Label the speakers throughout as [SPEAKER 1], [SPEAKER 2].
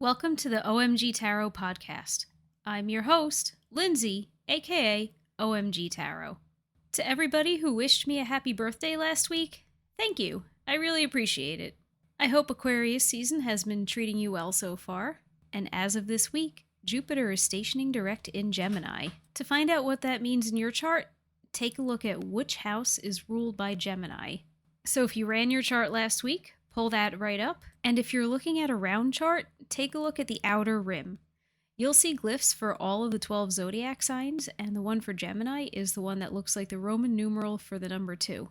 [SPEAKER 1] Welcome to the OMG Tarot podcast. I'm your host, Lindsay, aka OMG Tarot. To everybody who wished me a happy birthday last week, thank you. I really appreciate it. I hope Aquarius season has been treating you well so far. And as of this week, Jupiter is stationing direct in Gemini. To find out what that means in your chart, take a look at which house is ruled by Gemini. So if you ran your chart last week, pull that right up. And if you're looking at a round chart, take a look at the outer rim. You'll see glyphs for all of the 12 zodiac signs, and the one for Gemini is the one that looks like the Roman numeral for the number 2.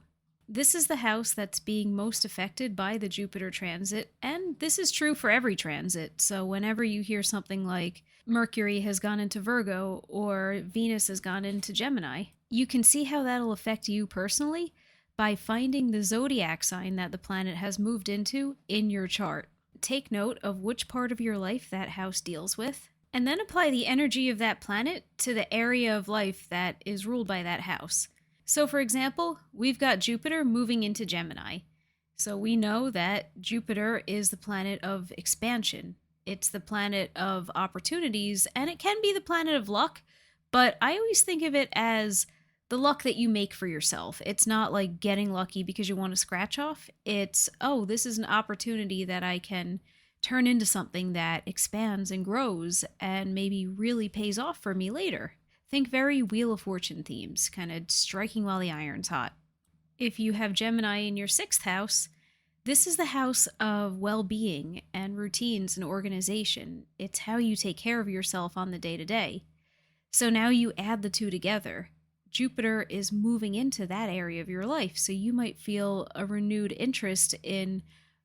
[SPEAKER 1] This is the house that's being most affected by the Jupiter transit, and this is true for every transit. So whenever you hear something like Mercury has gone into Virgo or Venus has gone into Gemini, you can see how that'll affect you personally by finding the zodiac sign that the planet has moved into in your chart. Take note of which part of your life that house deals with, and then apply the energy of that planet to the area of life that is ruled by that house. So for example, we've got Jupiter moving into Gemini. So we know that Jupiter is the planet of expansion. It's the planet of opportunities, and it can be the planet of luck, but I always think of it as the luck that you make for yourself. It's not like getting lucky because you want to scratch off. It's, oh, this is an opportunity that I can turn into something that expands and grows and maybe really pays off for me later. Think very Wheel of Fortune themes, kind of striking while the iron's hot. If you have Gemini in your 6th house, this is the house of well-being and routines and organization. It's how you take care of yourself on the day-to-day. So now you add the two together. Jupiter is moving into that area of your life, so you might feel a renewed interest in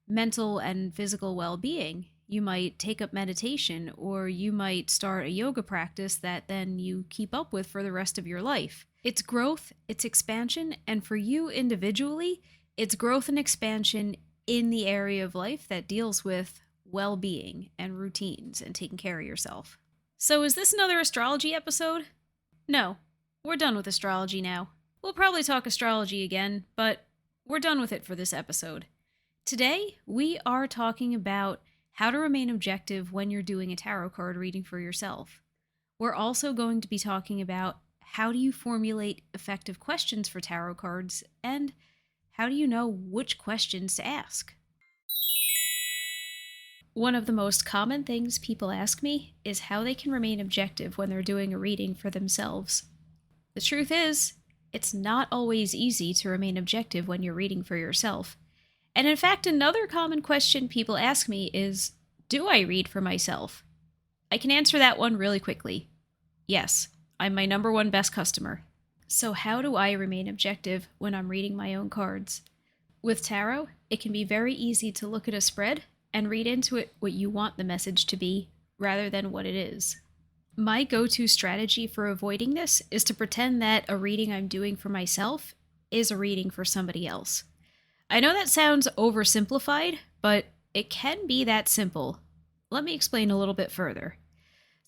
[SPEAKER 1] mental and physical well-being. You might take up meditation, or you might start a yoga practice that then you keep up with for the rest of your life. It's growth, it's expansion, and for you individually, it's growth and expansion in the area of life that deals with well-being and routines and taking care of yourself. So is this another astrology episode? No. We're done with astrology now. We'll probably talk astrology again, but we're done with it for this episode. Today, we are talking about how to remain objective when you're doing a tarot card reading for yourself. We're also going to be talking about how do you formulate effective questions for tarot cards, and how do you know which questions to ask. One of the most common things people ask me is how they can remain objective when they're doing a reading for themselves. The truth is, it's not always easy to remain objective when you're reading for yourself. And in fact, another common question people ask me is, do I read for myself? I can answer that one really quickly. Yes, I'm my number one best customer. So how do I remain objective when I'm reading my own cards? With tarot, it can be very easy to look at a spread and read into it what you want the message to be, rather than what it is. My go-to strategy for avoiding this is to pretend that a reading I'm doing for myself is a reading for somebody else. I know that sounds oversimplified, but it can be that simple. Let me explain a little bit further.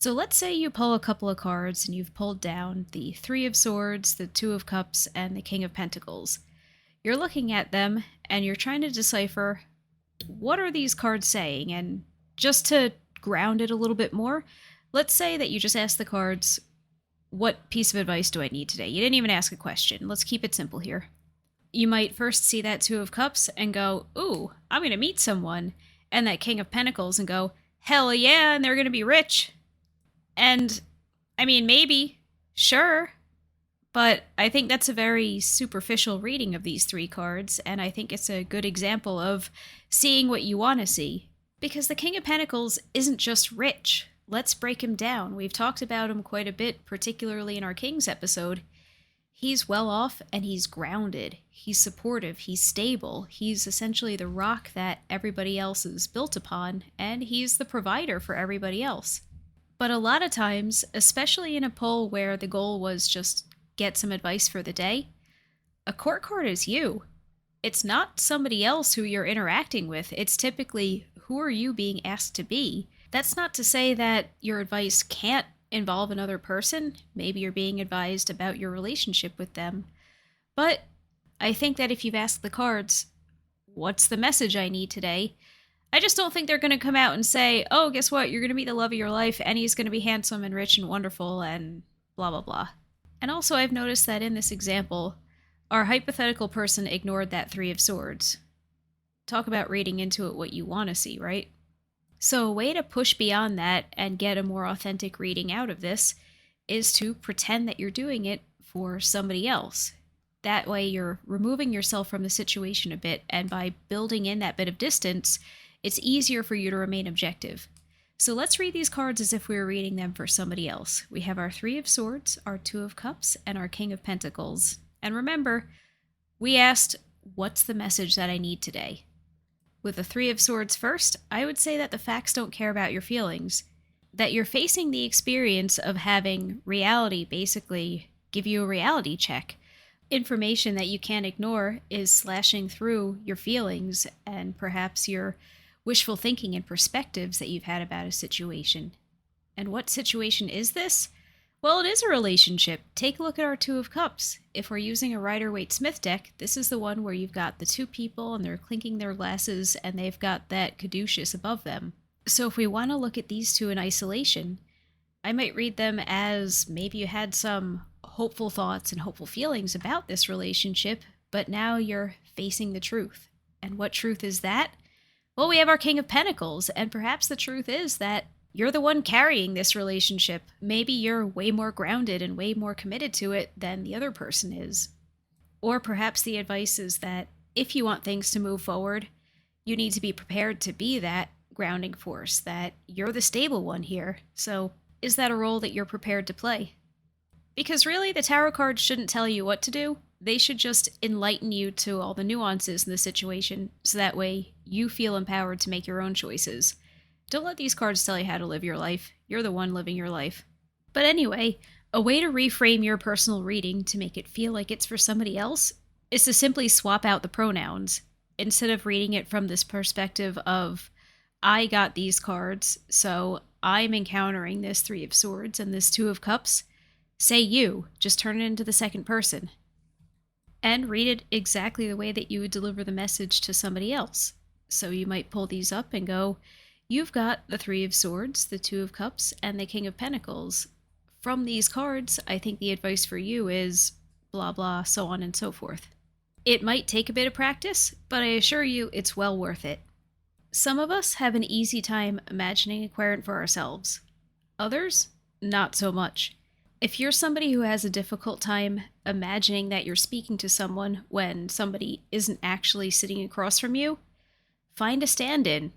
[SPEAKER 1] So let's say you pull a couple of cards and you've pulled down the 3 of Swords, the 2 of Cups, and the King of Pentacles. You're looking at them and you're trying to decipher what are these cards saying, and just to ground it a little bit more, let's say that you just ask the cards, what piece of advice do I need today? You didn't even ask a question. Let's keep it simple here. You might first see that 2 of Cups and go, ooh, I'm going to meet someone. And that King of Pentacles and go, hell yeah, and they're going to be rich. And, I mean, maybe, sure. But I think that's a very superficial reading of these 3 cards. And I think it's a good example of seeing what you want to see. Because the King of Pentacles isn't just rich. Let's break him down. We've talked about him quite a bit, particularly in our Kings episode. He's well off and he's grounded. He's supportive. He's stable. He's essentially the rock that everybody else is built upon, and he's the provider for everybody else. But a lot of times, especially in a poll where the goal was just get some advice for the day, a court card is you. It's not somebody else who you're interacting with. It's typically, who are you being asked to be? That's not to say that your advice can't involve another person. Maybe you're being advised about your relationship with them. But I think that if you've asked the cards, what's the message I need today? I just don't think they're going to come out and say, oh, guess what? You're going to be the love of your life, and he's going to be handsome and rich and wonderful and blah, blah, blah. And also, I've noticed that in this example, our hypothetical person ignored that Three of Swords. Talk about reading into it what you want to see, right? So a way to push beyond that and get a more authentic reading out of this is to pretend that you're doing it for somebody else. That way you're removing yourself from the situation a bit, and by building in that bit of distance, it's easier for you to remain objective. So let's read these cards as if we were reading them for somebody else. We have our Three of Swords, our Two of Cups, and our King of Pentacles. And remember, we asked, what's the message that I need today? With the Three of Swords first, I would say that the facts don't care about your feelings. That you're facing the experience of having reality basically give you a reality check. Information that you can't ignore is slashing through your feelings and perhaps your wishful thinking and perspectives that you've had about a situation. And what situation is this? Well, it is a relationship. Take a look at our Two of Cups. If we're using a Rider-Waite-Smith deck, this is the one where you've got the two people and they're clinking their glasses and they've got that caduceus above them. So if we want to look at these two in isolation, I might read them as maybe you had some hopeful thoughts and hopeful feelings about this relationship, but now you're facing the truth. And what truth is that? Well, we have our King of Pentacles, and perhaps the truth is that you're the one carrying this relationship. Maybe you're way more grounded and way more committed to it than the other person is. Or perhaps the advice is that if you want things to move forward, you need to be prepared to be that grounding force, that you're the stable one here. So is that a role that you're prepared to play? Because really, the tarot cards shouldn't tell you what to do. They should just enlighten you to all the nuances in the situation, so that way you feel empowered to make your own choices. Don't let these cards tell you how to live your life. You're the one living your life. But anyway, a way to reframe your personal reading to make it feel like it's for somebody else is to simply swap out the pronouns. Instead of reading it from this perspective of, I got these cards, so I'm encountering this Three of Swords and this Two of Cups, say you. Just turn it into the second person. And read it exactly the way that you would deliver the message to somebody else. So you might pull these up and go, you've got the Three of Swords, the Two of Cups, and the King of Pentacles. From these cards, I think the advice for you is blah blah, so on and so forth. It might take a bit of practice, but I assure you it's well worth it. Some of us have an easy time imagining a querent for ourselves. Others, not so much. If you're somebody who has a difficult time imagining that you're speaking to someone when somebody isn't actually sitting across from you, find a stand-in.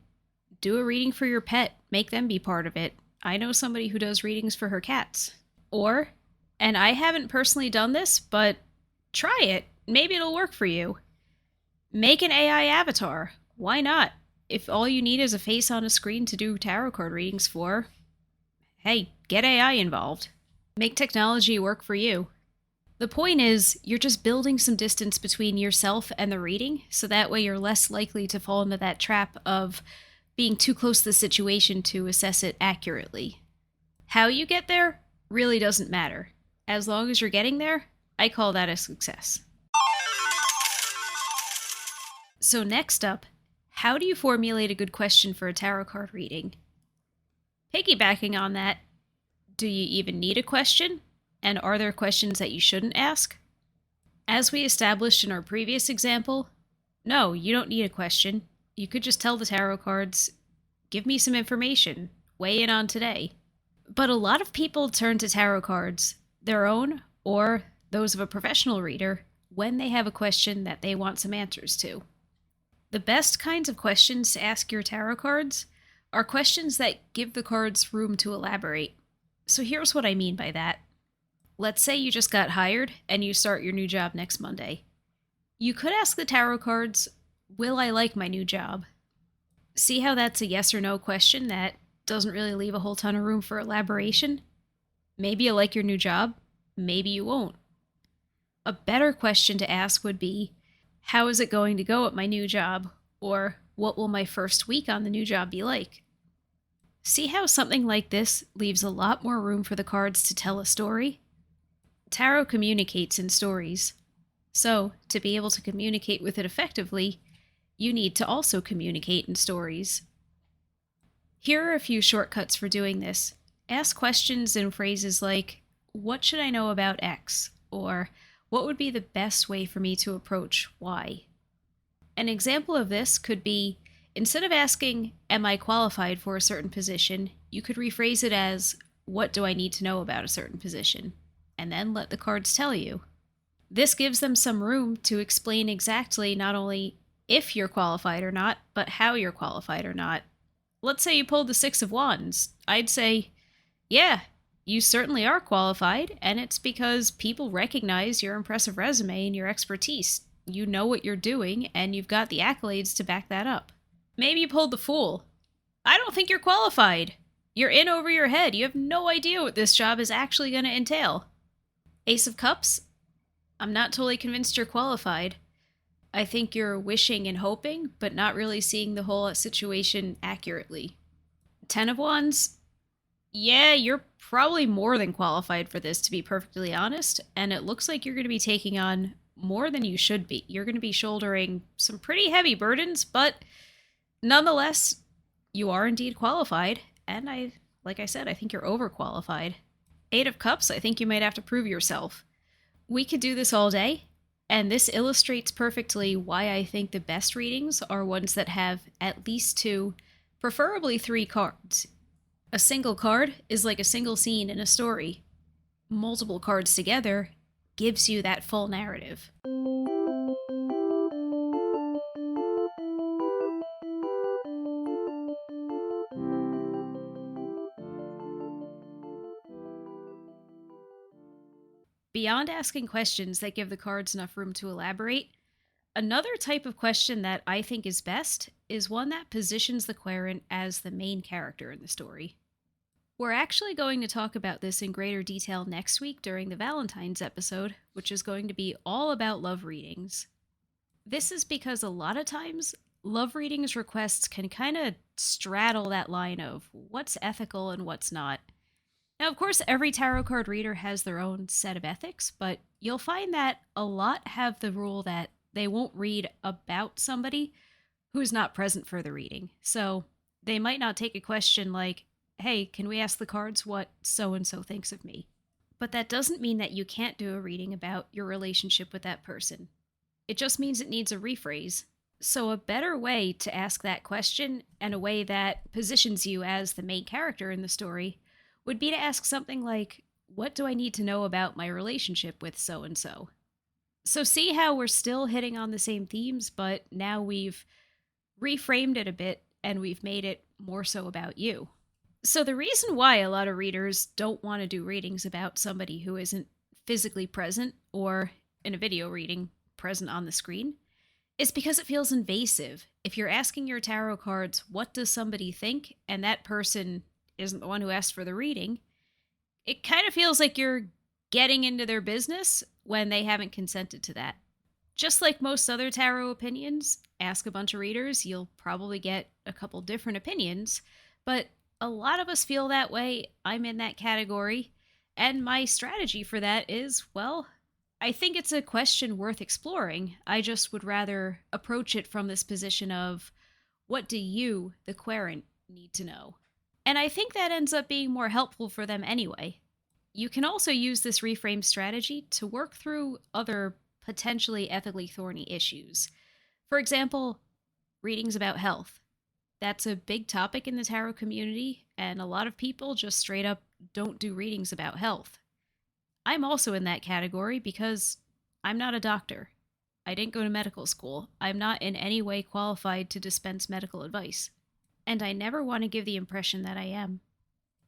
[SPEAKER 1] Do a reading for your pet. Make them be part of it. I know somebody who does readings for her cats. Or, and I haven't personally done this, but try it. Maybe it'll work for you. Make an AI avatar. Why not? If all you need is a face on a screen to do tarot card readings for, hey, get AI involved. Make technology work for you. The point is, you're just building some distance between yourself and the reading, so that way you're less likely to fall into that trap of being too close to the situation to assess it accurately. How you get there really doesn't matter. As long as you're getting there, I call that a success. So next up, how do you formulate a good question for a tarot card reading? Piggybacking on that, do you even need a question? And are there questions that you shouldn't ask? As we established in our previous example, no, you don't need a question. You could just tell the tarot cards, give me some information, weigh in on today. But a lot of people turn to tarot cards, their own or those of a professional reader, when they have a question that they want some answers to. The best kinds of questions to ask your tarot cards are questions that give the cards room to elaborate. So here's what I mean by that. Let's say you just got hired and you start your new job next Monday. You could ask the tarot cards, will I like my new job? See how that's a yes or no question that doesn't really leave a whole ton of room for elaboration? Maybe you'll like your new job, maybe you won't. A better question to ask would be, how is it going to go at my new job? Or what will my first week on the new job be like? See how something like this leaves a lot more room for the cards to tell a story? Tarot communicates in stories. So, to be able to communicate with it effectively, you need to also communicate in stories. Here are a few shortcuts for doing this. Ask questions in phrases like, "What should I know about X?" or "What would be the best way for me to approach Y?" An example of this could be, instead of asking, "Am I qualified for a certain position?" you could rephrase it as, "What do I need to know about a certain position?" and then let the cards tell you. This gives them some room to explain exactly not only if you're qualified or not, but how you're qualified or not. Let's say you pulled the Six of Wands. I'd say, yeah, you certainly are qualified, and it's because people recognize your impressive resume and your expertise. You know what you're doing, and you've got the accolades to back that up. Maybe you pulled the Fool. I don't think you're qualified. You're in over your head. You have no idea what this job is actually going to entail. Ace of Cups. I'm not totally convinced you're qualified. I think you're wishing and hoping, but not really seeing the whole situation accurately. Ten of Wands. Yeah, you're probably more than qualified for this, to be perfectly honest, and it looks like you're going to be taking on more than you should be. You're going to be shouldering some pretty heavy burdens, but nonetheless, you are indeed qualified, and like I said, I think you're overqualified. Eight of Cups, I think you might have to prove yourself. We could do this all day, and this illustrates perfectly why I think the best readings are ones that have at least two, preferably three cards. A single card is like a single scene in a story. Multiple cards together gives you that full narrative. Beyond asking questions that give the cards enough room to elaborate, another type of question that I think is best is one that positions the querent as the main character in the story. We're actually going to talk about this in greater detail next week during the Valentine's episode, which is going to be all about love readings. This is because a lot of times, love readings requests can kind of straddle that line of what's ethical and what's not. Now, of course, every tarot card reader has their own set of ethics, but you'll find that a lot have the rule that they won't read about somebody who's not present for the reading. So they might not take a question like, "Hey, can we ask the cards what so-and-so thinks of me?" But that doesn't mean that you can't do a reading about your relationship with that person. It just means it needs a rephrase. So a better way to ask that question, and a way that positions you as the main character in the story, would be to ask something like, "What do I need to know about my relationship with so-and-so?" So see how we're still hitting on the same themes, but now we've reframed it a bit and we've made it more so about you. So the reason why a lot of readers don't want to do readings about somebody who isn't physically present, or in a video reading, present on the screen, is because it feels invasive. If you're asking your tarot cards, "What does somebody think?" and that person isn't the one who asked for the reading, it kind of feels like you're getting into their business when they haven't consented to that. Just like most other tarot opinions, ask a bunch of readers, you'll probably get a couple different opinions, but a lot of us feel that way. I'm in that category, and my strategy for that is, well, I think it's a question worth exploring. I just would rather approach it from this position of, what do you, the querent, need to know? And I think that ends up being more helpful for them anyway. You can also use this reframe strategy to work through other potentially ethically thorny issues. For example, readings about health. That's a big topic in the tarot community, and a lot of people just straight up don't do readings about health. I'm also in that category because I'm not a doctor. I didn't go to medical school. I'm not in any way qualified to dispense medical advice. And I never want to give the impression that I am.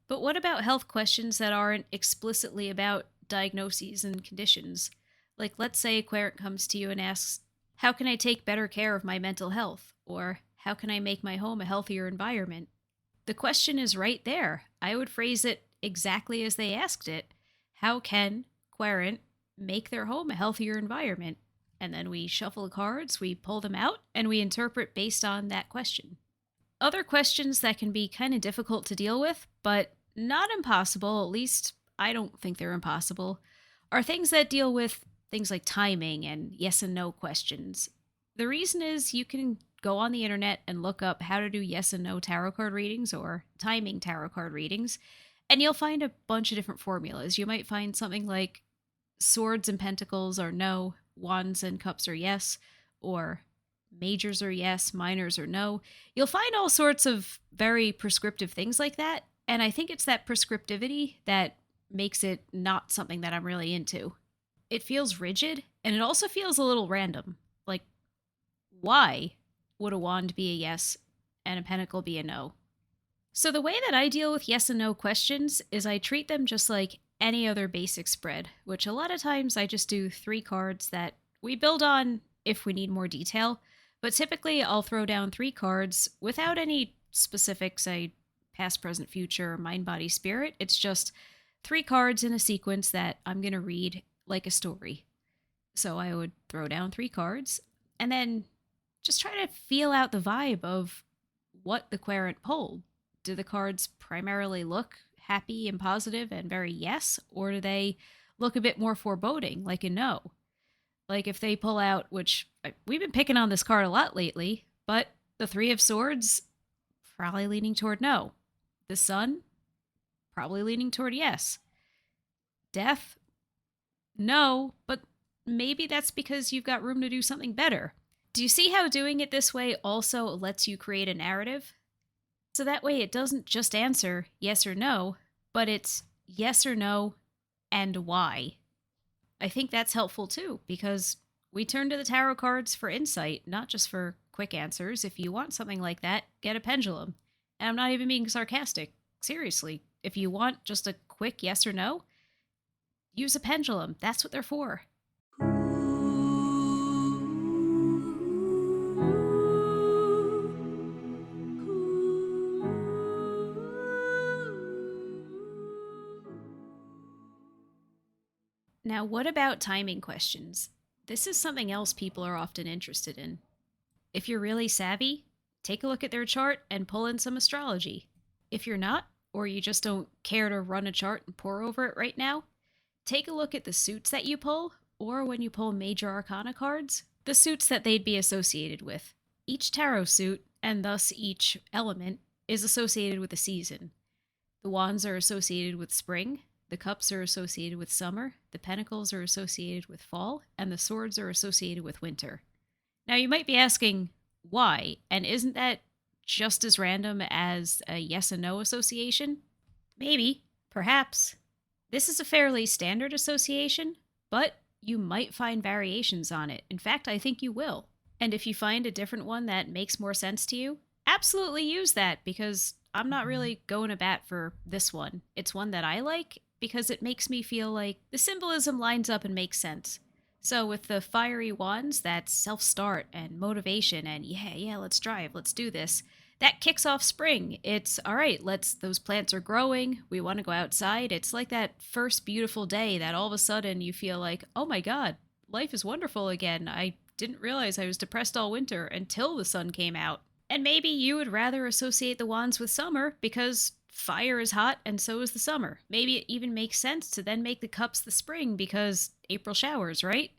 [SPEAKER 1] But what about health questions that aren't explicitly about diagnoses and conditions? Like, let's say a querent comes to you and asks, "How can I take better care of my mental health?" Or, "How can I make my home a healthier environment?" The question is right there. I would phrase it exactly as they asked it. How can querent make their home a healthier environment? And then we shuffle the cards, we pull them out, and we interpret based on that question. Other questions that can be kind of difficult to deal with, but not impossible, at least I don't think they're impossible, are things that deal with things like timing and yes and no questions. The reason is you can go on the internet and look up how to do yes and no tarot card readings or timing tarot card readings, and you'll find a bunch of different formulas. You might find something like swords and pentacles are no, wands and cups are yes, or majors are yes, minors are no. You'll find all sorts of very prescriptive things like that. And I think it's that prescriptivity that makes it not something that I'm really into. It feels rigid, and it also feels a little random. Like, why would a wand be a yes and a pentacle be a no? So the way that I deal with yes and no questions is I treat them just like any other basic spread, which a lot of times I just do 3 cards that we build on if we need more detail. But typically I'll throw down 3 cards without any specifics, past, present, future, mind, body, spirit. It's just 3 cards in a sequence that I'm going to read like a story. So I would throw down 3 cards and then just try to feel out the vibe of what the querent pulled. Do the cards primarily look happy and positive and very yes, or do they look a bit more foreboding, like a no? Like if they pull out, which we've been picking on this card a lot lately, but the 3 of Swords, probably leaning toward no. The Sun, probably leaning toward yes. Death, no, but maybe that's because you've got room to do something better. Do you see how doing it this way also lets you create a narrative? So that way it doesn't just answer yes or no, but it's yes or no and why. I think that's helpful too, because we turn to the tarot cards for insight, not just for quick answers. If you want something like that, get a pendulum. And I'm not even being sarcastic. Seriously, if you want just a quick yes or no, use a pendulum. That's what they're for. Now, what about timing questions? This is something else people are often interested in. If you're really savvy, take a look at their chart and pull in some astrology. If you're not, or you just don't care to run a chart and pore over it right now, take a look at the suits that you pull, or when you pull major arcana cards, the suits that they'd be associated with. Each tarot suit, and thus each element, is associated with a season. The wands are associated with spring, the cups are associated with summer, the pentacles are associated with fall, and the swords are associated with winter. Now you might be asking, why? And isn't that just as random as a yes and no association? Maybe, perhaps. This is a fairly standard association, but you might find variations on it. In fact, I think you will. And if you find a different one that makes more sense to you, absolutely use that, because I'm not really going to bat for this one. It's one that I like because it makes me feel like the symbolism lines up and makes sense. So with the fiery wands, that's self-start and motivation and yeah, let's drive, let's do this. That kicks off spring. It's, all right, those plants are growing, we want to go outside. It's like that first beautiful day that all of a sudden you feel like, oh my God, life is wonderful again. I didn't realize I was depressed all winter until the sun came out. And maybe you would rather associate the wands with summer because fire is hot and so is the summer. Maybe it even makes sense to then make the cups the spring because April showers, right?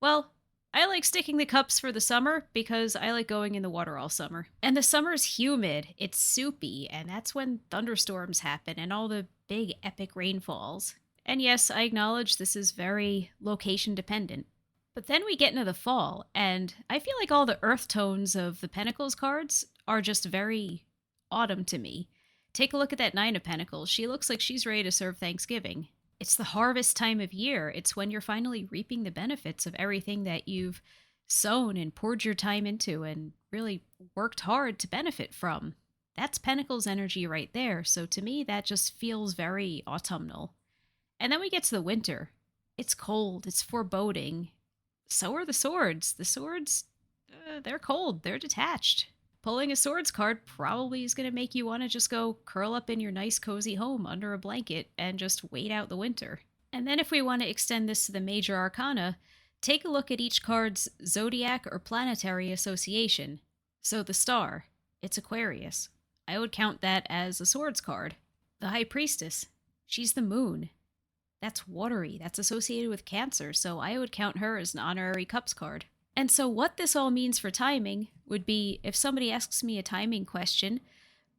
[SPEAKER 1] Well, I like sticking the cups for the summer because I like going in the water all summer. And the summer's humid, it's soupy, and that's when thunderstorms happen and all the big epic rainfalls. And yes, I acknowledge this is very location dependent. But then we get into the fall, and I feel like all the earth tones of the Pentacles cards are just very autumn to me. Take a look at that Nine of Pentacles. She looks like she's ready to serve Thanksgiving. It's the harvest time of year. It's when you're finally reaping the benefits of everything that you've sown and poured your time into and really worked hard to benefit from. That's Pentacles energy right there. So to me, that just feels very autumnal. And then we get to the winter. It's cold. It's foreboding. So are the swords. The swords, they're cold. They're detached. Pulling a swords card probably is going to make you want to just go curl up in your nice cozy home under a blanket and just wait out the winter. And then if we want to extend this to the major arcana, take a look at each card's zodiac or planetary association. So the star, it's Aquarius. I would count that as a swords card. The High Priestess, she's the moon. That's watery. That's associated with Cancer, so I would count her as an honorary cups card. And so what this all means for timing, would be if somebody asks me a timing question,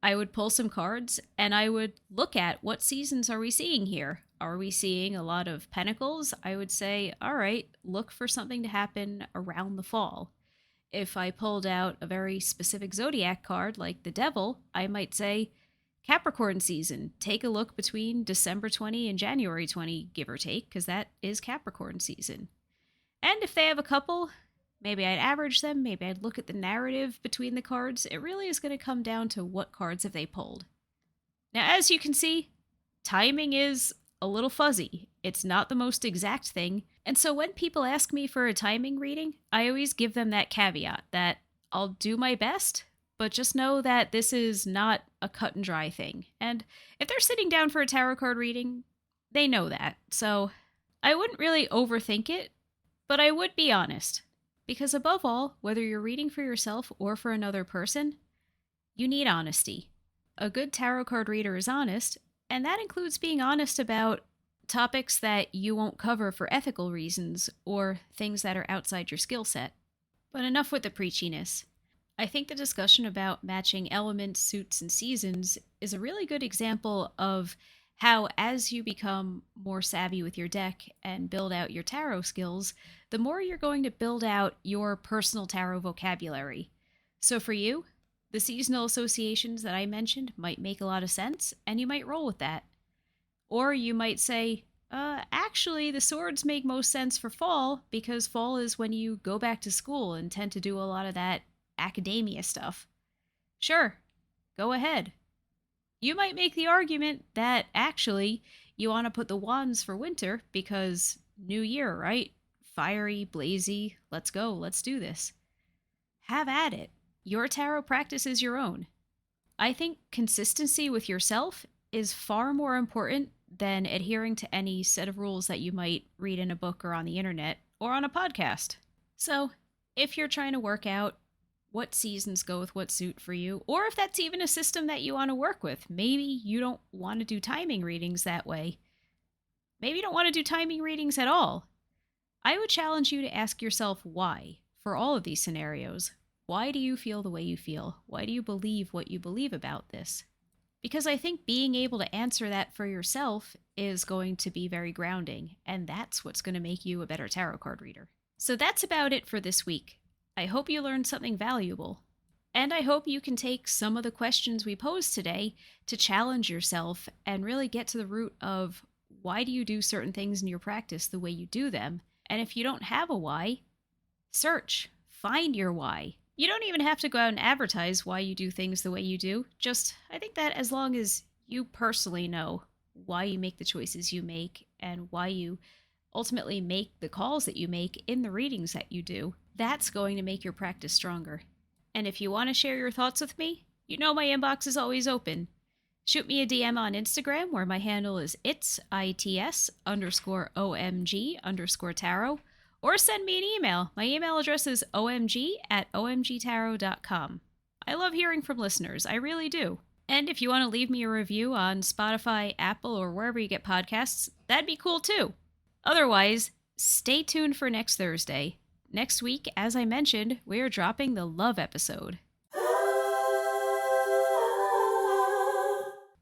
[SPEAKER 1] I would pull some cards and I would look at what seasons are we seeing here. Are we seeing a lot of pentacles? I would say, all right, look for something to happen around the fall. If I pulled out a very specific zodiac card like the Devil, I might say Capricorn season. Take a look between December 20 and January 20, give or take, because that is Capricorn season. And if they have a couple, maybe I'd average them, maybe I'd look at the narrative between the cards. It really is going to come down to what cards have they pulled. Now, as you can see, timing is a little fuzzy. It's not the most exact thing. And so when people ask me for a timing reading, I always give them that caveat that I'll do my best, but just know that this is not a cut and dry thing. And if they're sitting down for a tarot card reading, they know that. So I wouldn't really overthink it, but I would be honest. Because above all, whether you're reading for yourself or for another person, you need honesty. A good tarot card reader is honest, and that includes being honest about topics that you won't cover for ethical reasons or things that are outside your skill set. But enough with the preachiness. I think the discussion about matching elements, suits, and seasons is a really good example of how, as you become more savvy with your deck and build out your tarot skills, the more you're going to build out your personal tarot vocabulary. So for you, the seasonal associations that I mentioned might make a lot of sense, and you might roll with that. Or you might say, actually, the swords make most sense for fall, because fall is when you go back to school and tend to do a lot of that academia stuff. Sure, go ahead. You might make the argument that actually you want to put the wands for winter because new year, right? Fiery, blazy, let's go, let's do this. Have at it. Your tarot practice is your own. I think consistency with yourself is far more important than adhering to any set of rules that you might read in a book or on the internet or on a podcast. So, if you're trying to work out what seasons go with what suit for you, or if that's even a system that you want to work with, maybe you don't want to do timing readings that way. Maybe you don't want to do timing readings at all. I would challenge you to ask yourself why for all of these scenarios. Why do you feel the way you feel? Why do you believe what you believe about this? Because I think being able to answer that for yourself is going to be very grounding, and that's what's going to make you a better tarot card reader. So that's about it for this week. I hope you learned something valuable. And I hope you can take some of the questions we posed today to challenge yourself and really get to the root of why do you do certain things in your practice the way you do them? And if you don't have a why, search, find your why. You don't even have to go out and advertise why you do things the way you do. Just, I think that as long as you personally know why you make the choices you make and why you ultimately make the calls that you make in the readings that you do, that's going to make your practice stronger. And if you want to share your thoughts with me, you know my inbox is always open. Shoot me a DM on Instagram where my handle is its_OMG_tarot. Or send me an email. My email address is omg@omgtarot.com. I love hearing from listeners. I really do. And if you want to leave me a review on Spotify, Apple, or wherever you get podcasts, that'd be cool too. Otherwise, stay tuned for next Thursday. Next week, as I mentioned, we are dropping the love episode.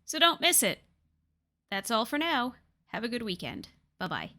[SPEAKER 1] So don't miss it. That's all for now. Have a good weekend. Bye-bye.